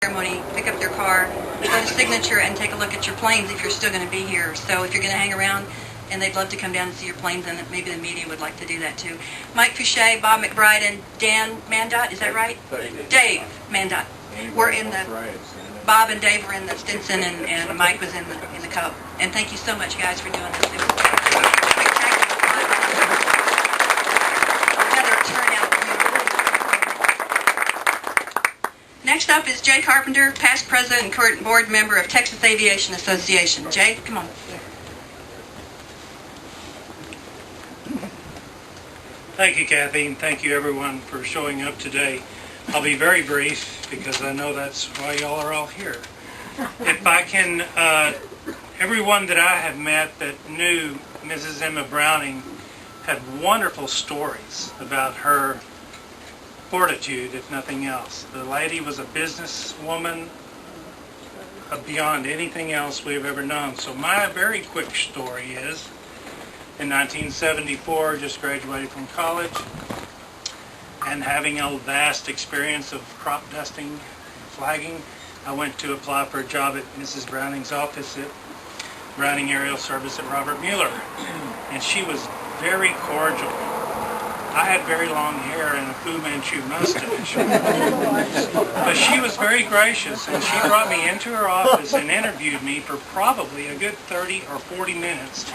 ceremony, pick up their car, go to Signature, and take a look at your planes if you're still going to be here. So if you're going to hang around, and they'd love to come down and see your planes, and maybe the media would like to do that too. Mike Fouché, Bob McBride, and Dan Mandot, is that right? Dave Mandot. We're in the... Bob and Dave were in the Stinson, and Mike was in the Cub. And thank you so much, guys, for doing this. It was Next up is Jay Carpenter, past president and current board member of Texas Aviation Association. Jay, come on. Thank you, Kathy, and thank you, everyone, for showing up today. I'll be very brief because I know that's why y'all are all here. If I can, everyone that I have met that knew Mrs. Emma Browning had wonderful stories about her fortitude, if nothing else. The lady was a businesswoman beyond anything else we've ever known. So my very quick story is, in 1974, just graduated from college, and having a vast experience of crop dusting, flagging, I went to apply for a job at Mrs. Browning's office at Browning Aerial Service at Robert Mueller. And she was very cordial. I had very long hair and a Fu Manchu mustache. But she was very gracious, and she brought me into her office and interviewed me for probably a good 30 or 40 minutes,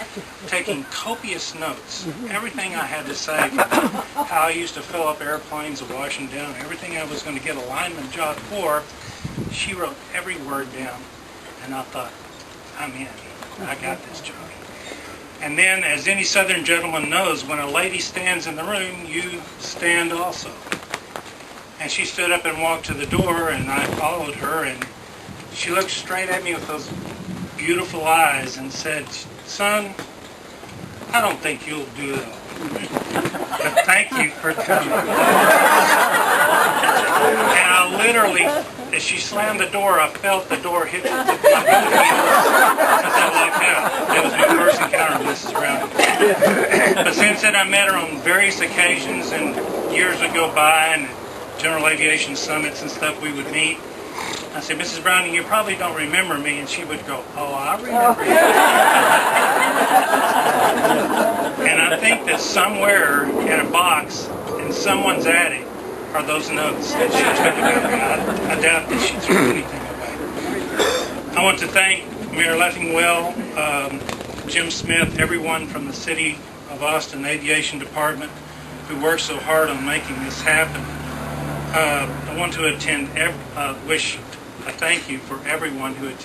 taking copious notes. Everything I had to say, how I used to fill up airplanes and wash them down, everything I was going to get a lineman job for, she wrote every word down. And I thought, I'm in. I got this job. And then, as any Southern gentleman knows, when a lady stands in the room, you stand also. And she stood up and walked to the door, and I followed her, and she looked straight at me with those beautiful eyes and said, "Son, I don't think you'll do it all. But thank you for coming." And I literally, as she slammed the door, I felt the door hit my heels as I walked out. That was my first encounter with Mrs. Browning. But since then, I met her on various occasions, and years would go by, and at General Aviation Summits and stuff, we would meet. I said, "Mrs. Browning, you probably don't remember me," and she would go, "Oh, I remember you." And I think that somewhere in a box in someone's attic are those notes that she took about me. I doubt that she threw anything away. I want to thank Mayor Leffingwell, Jim Smith, everyone from the City of Austin Aviation Department who worked so hard on making this happen. I want to wish a thank you for everyone who attended.